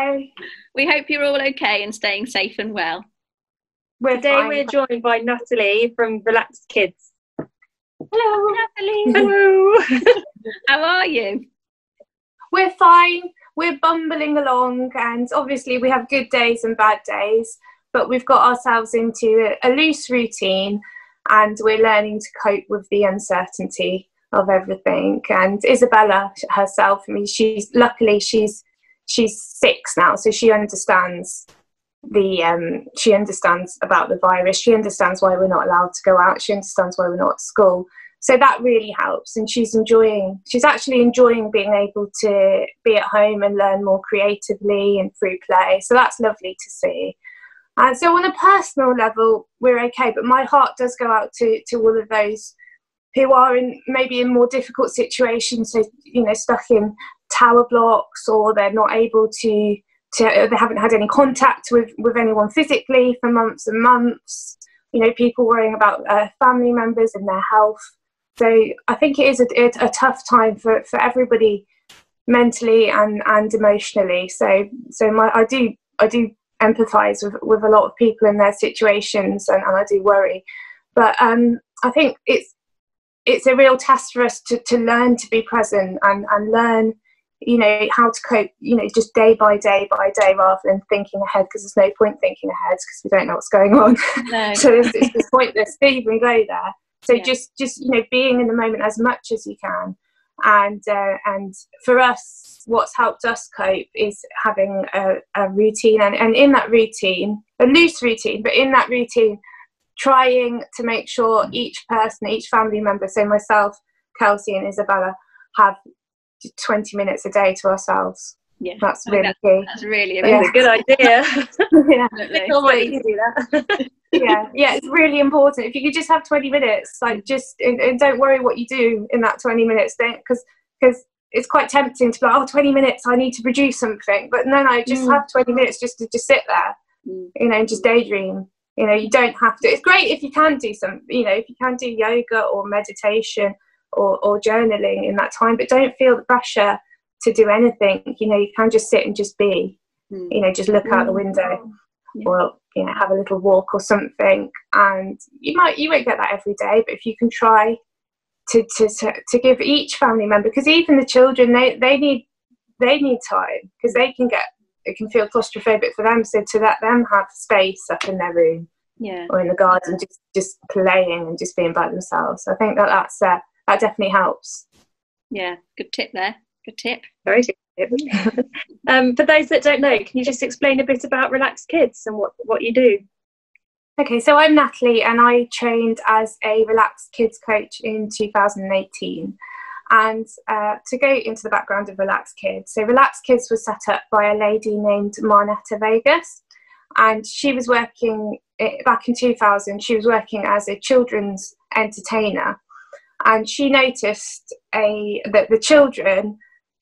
Hi. We hope you're all okay and staying safe and well. Today we're joined by Natalie from Relaxed Kids. Hello. Natalie. Hello. How are you? We're fine. We're bumbling along, and obviously we have good days and bad days, but we've got ourselves into a loose routine, and we're learning to cope with the uncertainty of everything. And Isabella herself, I mean, she's 6 now, so she understands she understands about the virus. She understands why we're not allowed to go out. She understands why we're not at school. So that really helps, and she's actually enjoying being able to be at home and learn more creatively and through play. So that's lovely to see. And so on a personal level, we're okay, but my heart does go out to all of those who are maybe in more difficult situations, so, stuck in tower blocks, or they're not able to they haven't had any contact with anyone physically for months and months. People worrying about family members and their health. So I think it is a tough time for everybody, mentally and emotionally. So I do empathise with a lot of people in their situations, and I do worry. But I think it's a real test for us to learn to be present and learn, how to cope, just day by day, rather than thinking ahead, because there's no point thinking ahead because we don't know what's going on. No. So it's pointless to even go there. So yeah. just being in the moment as much as you can, and for us, what's helped us cope is having a routine, and in that routine, a loose routine, but in that routine, trying to make sure each person, each family member, so myself, Kelsey and Isabella, have 20 minutes a day to ourselves. Yeah, that's really key. That's really a good idea. Yeah, I can do that. yeah, it's really important. If you could just have 20 minutes, and don't worry what you do in that 20 minutes, because it's quite tempting to be like, 20 minutes, I need to produce something. But no, just have 20 minutes just to just sit there, and just daydream. You don't have to. It's great if you can do if you can do yoga or meditation or journaling in that time, but don't feel the pressure to do anything. You can just sit and just be, just look out the window, or have a little walk or something. And you won't get that every day, but if you can try to give each family member, because even the children, they need time, because it can feel claustrophobic for them, so to let them have space up in their room, or in the garden, just playing and just being by themselves. I think that definitely helps. Yeah, good tip there. Good tip. Very good tip. For those that don't know, can you just explain a bit about Relaxed Kids and what you do? Okay, so I'm Natalie, and I trained as a Relaxed Kids coach in 2018. And to go into the background of Relaxed Kids, so Relaxed Kids was set up by a lady named Marnetta Vegas, and she was working back in 2000. She was working as a children's entertainer, and she noticed that the children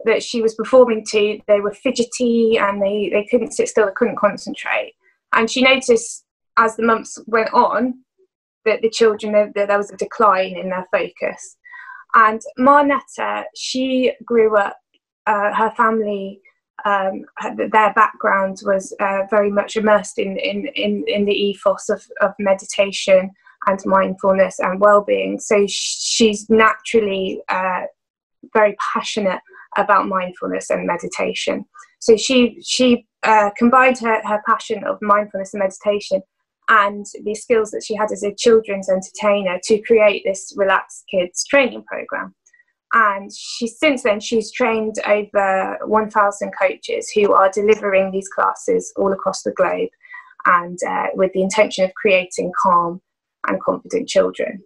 that she was performing to, they were fidgety, and they couldn't sit still, they couldn't concentrate. And she noticed as the months went on that the children, there was a decline in their focus. And Marnetta, she grew up, her family, their background was very much immersed in the ethos of meditation and mindfulness and well-being. So she's naturally very passionate about mindfulness and meditation. So she combined her passion of mindfulness and meditation and the skills that she had as a children's entertainer to create this Relaxed Kids training program. And since then she's trained over 1,000 coaches who are delivering these classes all across the globe, and with the intention of creating calm and confident children.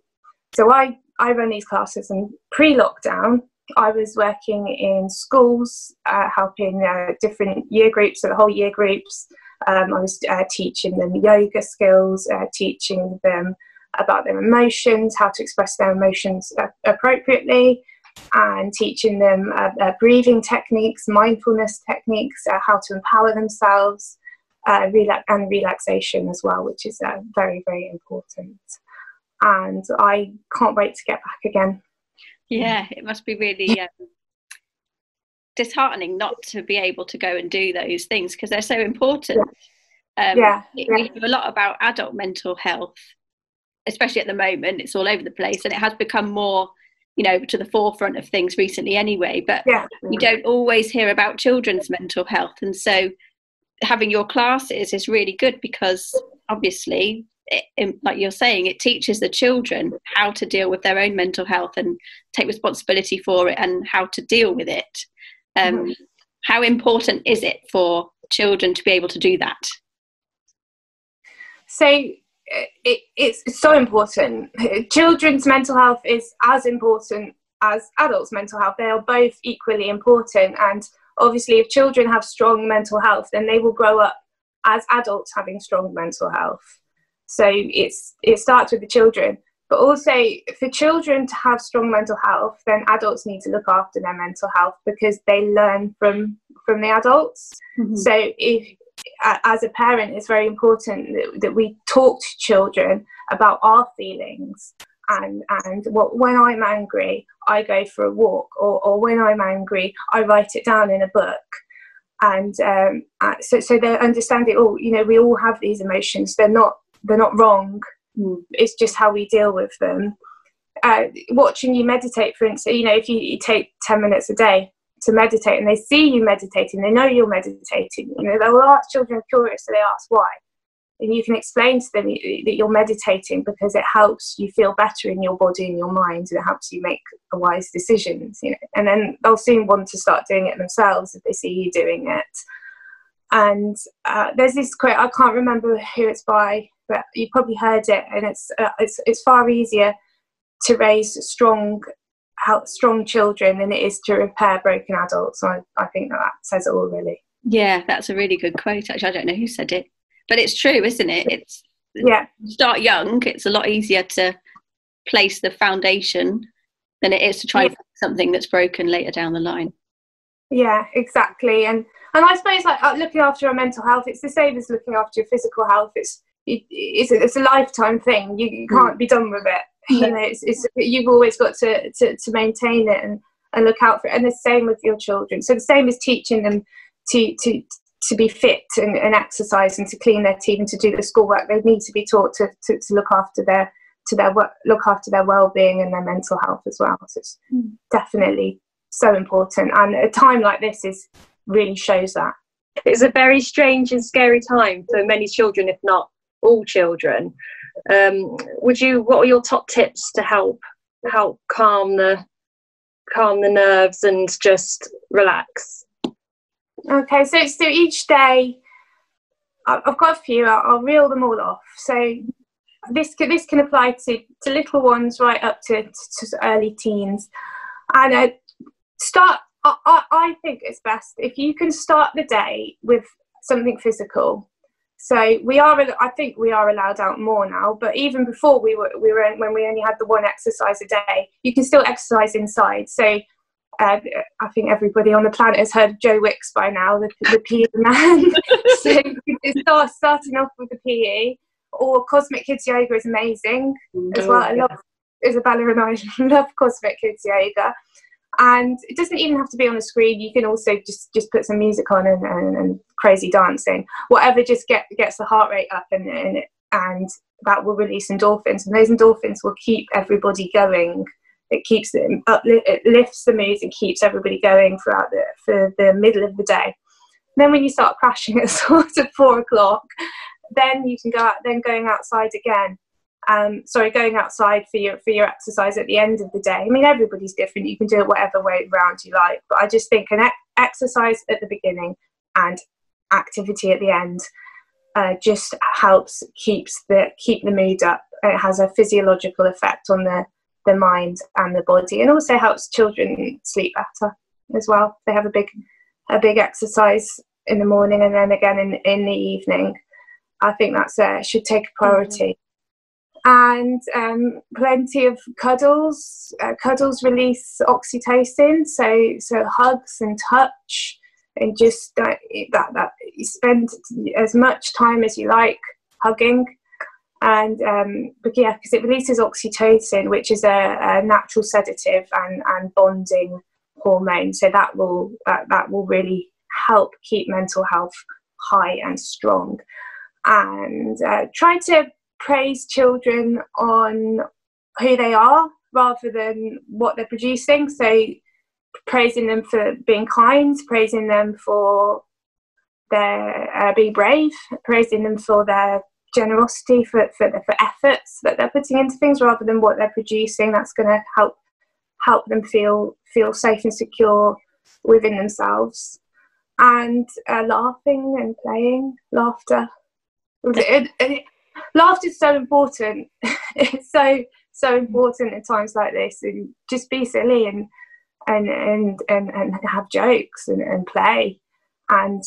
So I run these classes, and pre-lockdown I was working in schools, helping different year groups, so the whole year groups. I was teaching them yoga skills, teaching them about their emotions, how to express their emotions appropriately, and teaching them breathing techniques, mindfulness techniques, how to empower themselves, and relaxation as well, which is very, very important. And I can't wait to get back again. Yeah, it must be really disheartening not to be able to go and do those things because they're so important. We have a lot about adult mental health, especially at the moment. It's all over the place, and it has become more, you know, to the forefront of things recently anyway, but you don't always hear about children's mental health. And so having your classes is really good because obviously, like you're saying, it teaches the children how to deal with their own mental health and take responsibility for it and how to deal with it. How important is it for children to be able to do that? So it's so important. Children's mental health is as important as adults' mental health. They are both equally important, and obviously if children have strong mental health, then they will grow up as adults having strong mental health. So it starts with the children, but also for children to have strong mental health, then adults need to look after their mental health because they learn from the adults. So if as a parent, it's very important that we talk to children about our feelings and when I'm angry, I go for a walk, or when I'm angry, I write it down in a book. And so they understand it all. You know, we all have these emotions. They're not wrong. It's just how we deal with them. Watching you meditate, for instance, you know, if you take 10 minutes a day to meditate and they see you meditating, they know you're meditating, you know, they will ask, children are curious, so they ask why. And you can explain to them that you're meditating because it helps you feel better in your body and your mind, and it helps you make wise decisions, you know. And then they'll soon want to start doing it themselves if they see you doing it. And there's this quote, I can't remember who it's by, but you probably heard it, and it's far easier to raise strong children than it is to repair broken adults. So I think that says it all, really. Yeah, that's a really good quote, actually. I don't know who said it, but it's true, isn't it? Start young. It's a lot easier to place the foundation than it is to try and fix something that's broken later down the line. Yeah, exactly. And I suppose, like, looking after your mental health, it's the same as looking after your physical health. It's a lifetime thing. You can't be done with it. You know, you've always got to maintain it and look out for it. And the same with your children. So the same as teaching them to be fit and exercise and to clean their teeth and to do the schoolwork. They need to be taught to look after their well-being and their mental health as well. So it's definitely so important. And a time like this really shows that. It's a very strange and scary time for many children, if not all children. What are your top tips to help calm the nerves and just relax? Okay, so each day, I've got a few. I'll reel them all off. So this can apply to little ones right up to early teens. And I think it's best if you can start the day with something physical. So I think we are allowed out more now, but even before when we only had the one exercise a day, you can still exercise inside. So I think everybody on the planet has heard of Joe Wicks by now, the PE man. So it's starting off with the PE, or Cosmic Kids Yoga is amazing as well. I love Isabella and I love Cosmic Kids Yoga. And it doesn't even have to be on a screen. You can also just put some music on and crazy dancing, whatever just gets the heart rate up, and that will release endorphins, and those endorphins will keep everybody going. It keeps them up, it lifts the mood and keeps everybody going for the middle of the day. And then when you start crashing at sort of 4 o'clock, then you can go out. Then going outside again. Going outside for your exercise at the end of the day. I mean, everybody's different. You can do it whatever way around you like. But I just think an exercise at the beginning and activity at the end just helps keep the mood up. It has a physiological effect on the mind and the body, and also helps children sleep better as well. They have a big exercise in the morning and then again in the evening. I think that's should take a priority. And plenty of cuddles. Cuddles release oxytocin, so hugs and touch, and just that you spend as much time as you like hugging. And because it releases oxytocin, which is a natural sedative and bonding hormone. So that will really help keep mental health high and strong. And try to praise children on who they are rather than what they're producing. So praising them for being kind, praising them for their being brave, praising them for their generosity, for efforts that they're putting into things rather than what they're producing. That's going to help them feel safe and secure within themselves. And laughing and playing, laughter. Laughter is so important. It's so important in times like this. And just be silly and have jokes and play. And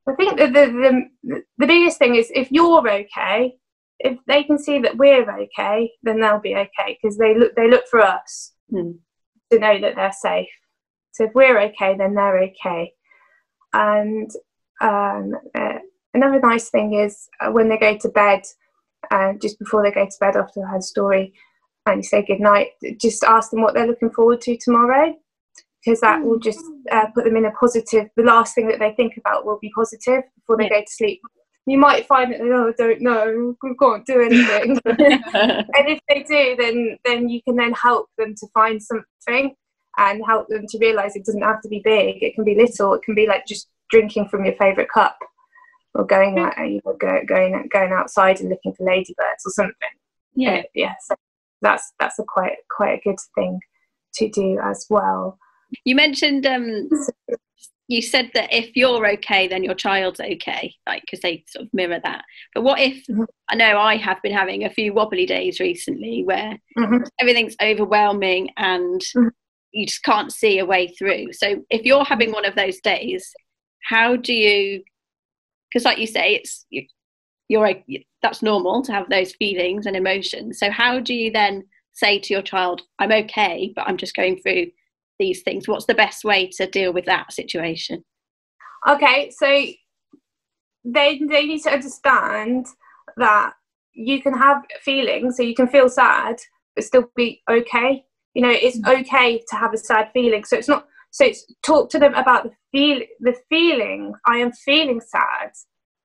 I think the biggest thing is, if you're okay, if they can see that we're okay, then they'll be okay, because they look for us to know that they're safe. So if we're okay, then they're okay. And another nice thing is when they go to bed, just before they go to bed after I had a story, and you say goodnight, just ask them what they're looking forward to tomorrow, because that will just put them in a positive. The last thing that they think about will be positive before they go to sleep. You might find that I don't know, we can't do anything. And if they do, then you can then help them to find something and help them to realise it doesn't have to be big. It can be little. It can be like just drinking from your favourite cup, or going outside and looking for ladybirds or something. Yeah. So that's a quite a good thing to do as well. You mentioned you said that if you're okay, then your child's okay, like, because they sort of mirror that. But what if, I know I have been having a few wobbly days recently where everything's overwhelming and you just can't see a way through. So if you're having one of those days, how do you, because like you say, that's normal to have those feelings and emotions. So how do you then say to your child, I'm okay, but I'm just going through these things? What's the best way to deal with that situation? Okay, so they need to understand that you can have feelings, so you can feel sad but still be okay. You know, it's okay to have a sad feeling. So it's talk to them about the feeling. I am feeling sad,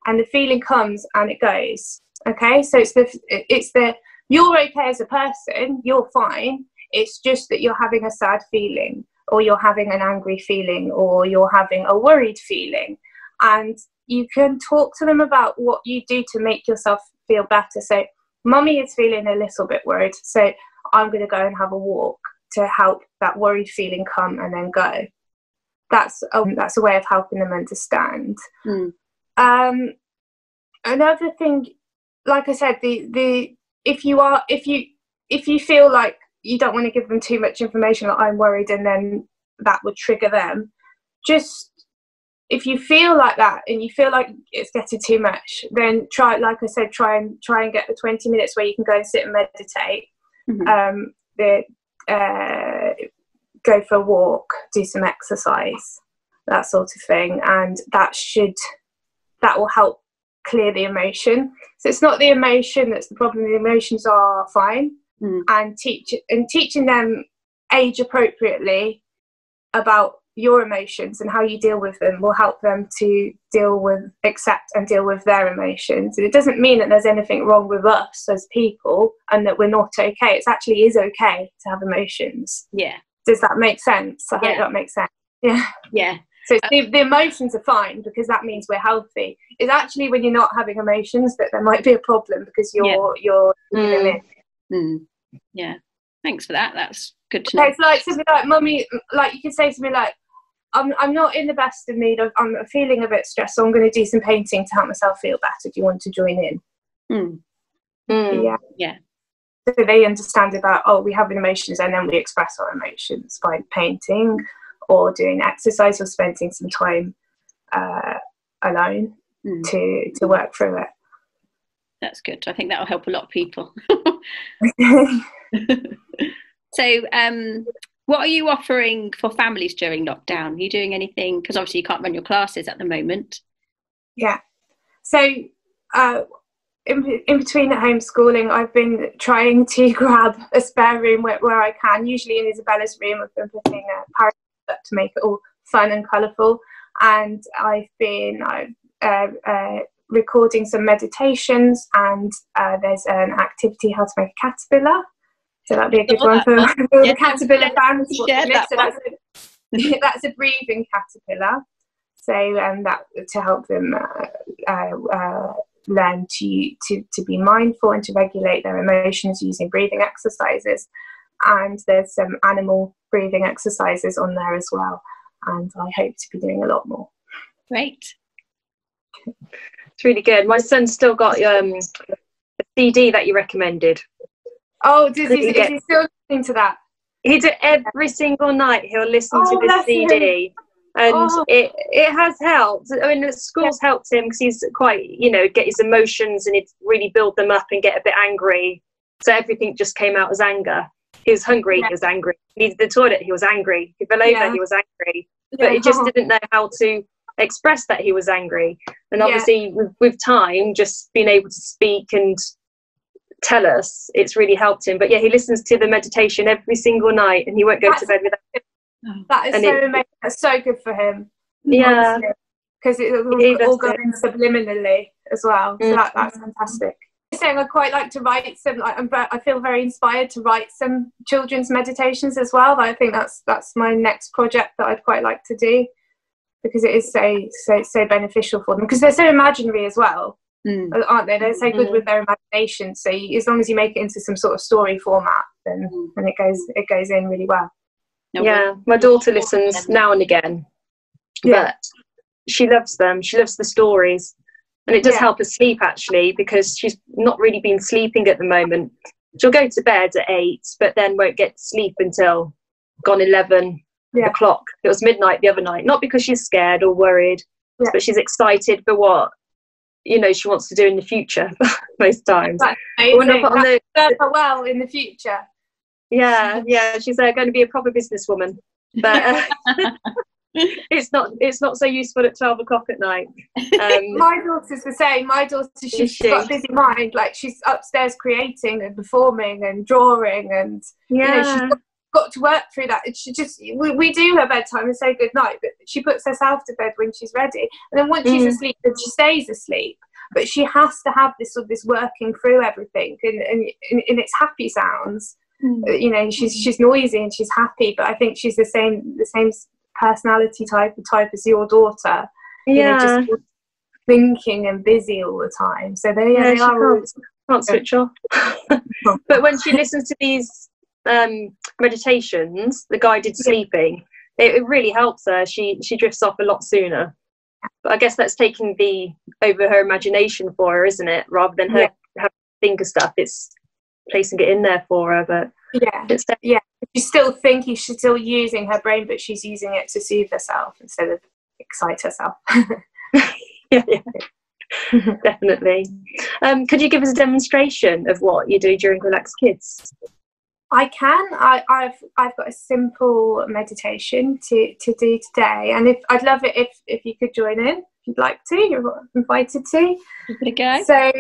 and the feeling comes and it goes. Okay, so it's the you're okay as a person, you're fine. It's just that you're having a sad feeling, or you're having an angry feeling, or you're having a worried feeling. And you can talk to them about what you do to make yourself feel better. So mummy is feeling a little bit worried, so I'm going to go and have a walk to help that worried feeling come and then go. That's a way of helping them understand. Another thing, like I said, if you feel like you don't want to give them too much information, like I'm worried, and then that would trigger them, just if you feel like that and you feel like it's getting too much, then try, like I said, try and get the 20 minutes where you can go and sit and meditate, go for a walk, do some exercise, that sort of thing, and that will help clear the emotion. So it's not the emotion that's the problem, the emotions are fine. And teaching them age appropriately about your emotions and how you deal with them will help them to accept and deal with their emotions. And it doesn't mean that there's anything wrong with us as people and that we're not okay. It actually is okay to have emotions. Yeah. Does that make sense? I hope that makes sense. Yeah. Yeah. So the emotions are fine, because that means we're healthy. It's actually when you're not having emotions that there might be a problem, because you're leaving in. Yeah, thanks for that. That's good to know. It's like something like, mummy, like you could say to me like, I'm not in the best of mood, I'm feeling a bit stressed, so I'm going to do some painting to help myself feel better. Do you want to join in? Yeah. So they understand about, we have emotions, and then we express our emotions by painting or doing exercise or spending some time alone to work through it. That's good. I think that will help a lot of people. So what are you offering for families during lockdown? Are you doing anything, because obviously you can't run your classes at the moment? Yeah, so in between the homeschooling, I've been trying to grab a spare room where I can. Usually in Isabella's room, I've been putting up to make it all fun and colourful. And I've been recording some meditations, and there's an activity, how to make a caterpillar. So that'd be a good one for the caterpillar fans. So that's a breathing caterpillar. So that to help them learn to be mindful and to regulate their emotions using breathing exercises. And there's some animal breathing exercises on there as well. And I hope to be doing a lot more. Great. It's really good. My son's still got a CD that you recommended. Oh, is he still listening to that? He do every single night. He'll listen to the CD, and it has helped. I mean, the school's helped him because he's quite, get his emotions and he'd really build them up and get a bit angry. So everything just came out as anger. He was hungry. He was angry. He needed the toilet. He was angry. He fell over. He was angry. But he just didn't know how to express that he was angry. And obviously, with time, just being able to speak and tell us, it's really helped him. But he listens to the meditation every single night, and he won't go to bed without it. That is so amazing. That's so good for him. Yeah, because it's all going subliminally as well. So that's fantastic. Saying I'd quite like to write some. I feel very inspired to write some children's meditations as well. I think that's my next project that I'd quite like to do, because it is so beneficial for them, because they're so imaginary as well. Aren't they? They're so good with their imagination. So as long as you make it into some sort of story format, then it goes in really well. My daughter listens now and again, but she loves them. She loves the stories, and it does help her sleep, actually, because she's not really been sleeping at the moment. She'll go to bed at 8, but then won't get to sleep until gone 11 o'clock. It was midnight the other night, not because she's scared or worried, but she's excited for what she wants to do in the future. Most times well in the future. She's going to be a proper businesswoman, but it's not so useful at 12 o'clock at night. My daughter's the same. My daughter, she's got a busy mind. Like, she's upstairs creating and performing and drawing, and she's got to work through that. She just we do her bedtime and say good night, but she puts herself to bed when she's ready, and then once she's asleep, then she stays asleep. But she has to have this working through everything, and it's happy sounds. She's noisy and she's happy, but I think she's the same personality type as your daughter. Just thinking and busy all the time. So they are can't switch off. But when she listens to these meditations, the guided sleeping, it really helps her. She drifts off a lot sooner. But I guess that's taking over her imagination for her, isn't it? Rather than her having to think of stuff, it's placing it in there for her. But she's still thinking, she's still using her brain, but she's using it to soothe herself instead of excite herself. Definitely. Could you give us a demonstration of what you do during Relax Kids? I can. I've got a simple meditation to do today, and I'd love it if you could join in. If you'd like to, you're invited to. Give it a go. So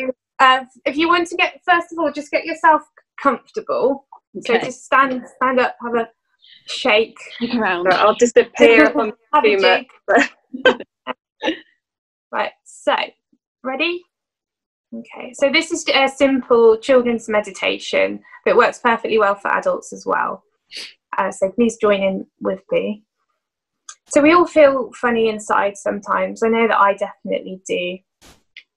if you want to first of all, just get yourself comfortable. Okay. So just stand up, have a shake. Look around. I'll disappear if I'm too much. Right. So ready? Okay, so this is a simple children's meditation that works perfectly well for adults as well. So please join in with me. So we all feel funny inside sometimes. I know that I definitely do.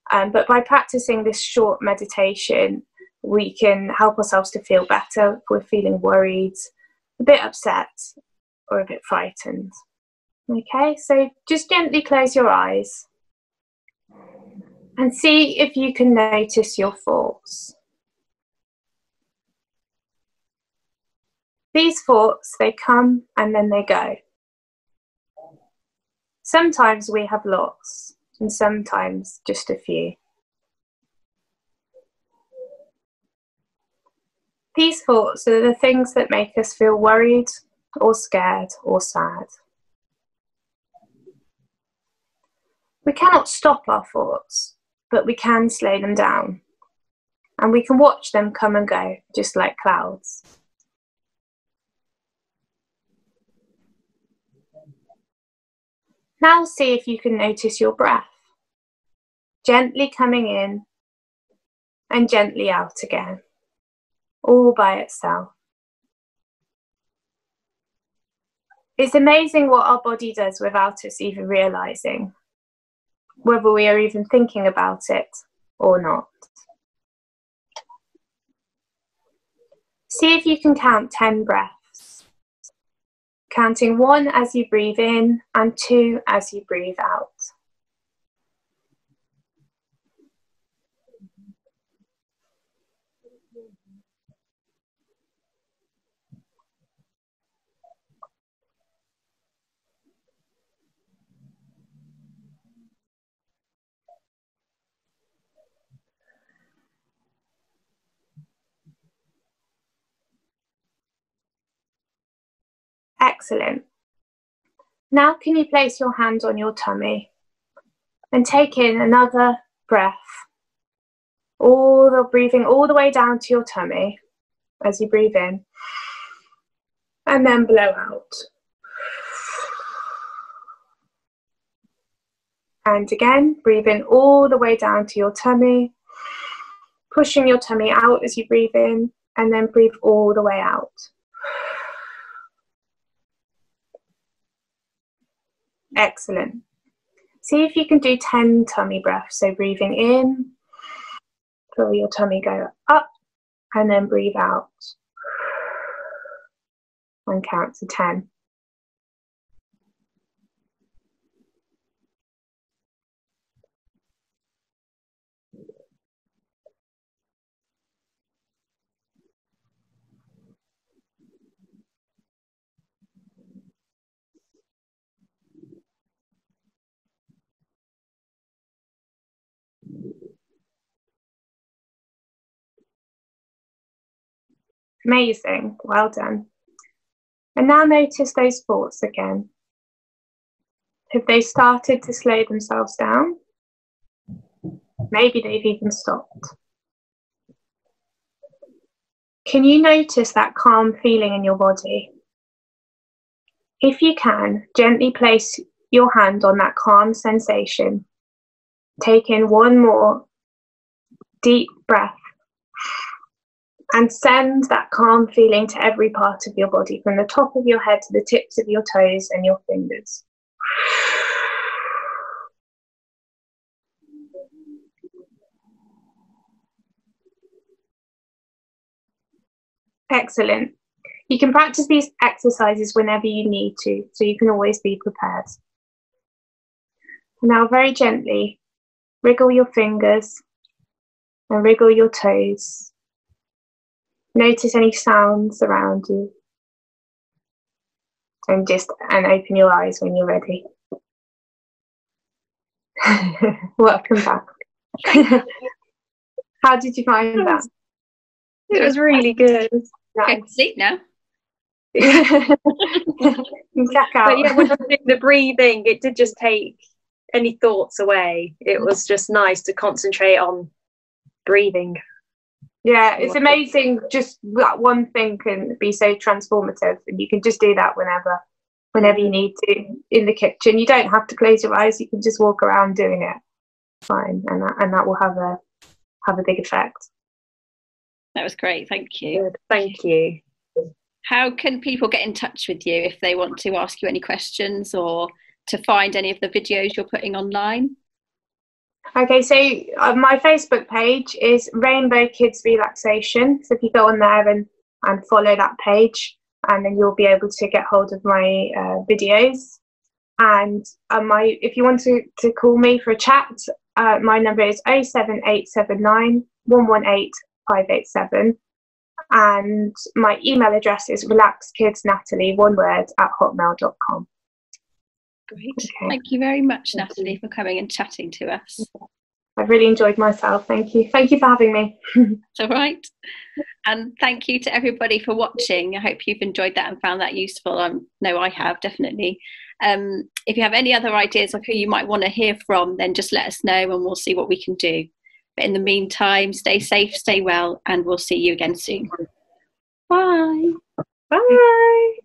But by practicing this short meditation, we can help ourselves to feel better if we're feeling worried, a bit upset, or a bit frightened. Okay, so just gently close your eyes. And see if you can notice your thoughts. These thoughts, they come and then they go. Sometimes we have lots, and sometimes just a few. These thoughts are the things that make us feel worried or scared or sad. We cannot stop our thoughts, but we can slow them down, and we can watch them come and go, just like clouds. Now see if you can notice your breath, gently coming in and gently out again, all by itself. It's amazing what our body does without us even realizing, whether we are even thinking about it or not. See if you can count 10 breaths, counting 1 as you breathe in and 2 as you breathe out. Excellent. Now can you place your hand on your tummy and take in another breath, breathing all the way down to your tummy as you breathe in, and then blow out. And again, breathe in all the way down to your tummy, pushing your tummy out as you breathe in, and then breathe all the way out. Excellent. See if you can do 10 tummy breaths. So breathing in, feel your tummy go up, and then breathe out. And count to 10. Amazing, well done. And now notice those thoughts again. Have they started to slow themselves down? Maybe they've even stopped. Can you notice that calm feeling in your body? If you can, gently place your hand on that calm sensation. Take in 1 more deep breath and send that calm feeling to every part of your body, from the top of your head to the tips of your toes and your fingers. Excellent. You can practice these exercises whenever you need to, so you can always be prepared. Now very gently, wriggle your fingers and wriggle your toes. Notice any sounds around you. And open your eyes when you're ready. Welcome back. How did you find that? It was really good. Nice. Go to sleep now. Check out. But yeah, when I was doing the breathing, it did just take any thoughts away. It was just nice to concentrate on breathing. Yeah, it's amazing. Just that one thing can be so transformative, and you can just do that whenever you need to in the kitchen. You don't have to close your eyes. You can just walk around doing it. Fine, and that will have a big effect. That was great. Thank you. Good. Thank you. How can people get in touch with you if they want to ask you any questions or to find any of the videos you're putting online? Okay, so my Facebook page is Rainbow Kids Relaxation. So if you go on there and follow that page, and then you'll be able to get hold of my videos. And if you want to call me for a chat, my number is 07879 118 587. And my email address is relaxkidsnatalie, one word, @hotmail.com. Great. Okay. Thank you very much, Natalie, for coming and chatting to us. I've really enjoyed myself. Thank you. Thank you for having me. It's all right. And thank you to everybody for watching. I hope you've enjoyed that and found that useful. No, I have, definitely. If you have any other ideas of who you might want to hear from, then just let us know and we'll see what we can do. But in the meantime, stay safe, stay well, and we'll see you again soon. Bye. Bye.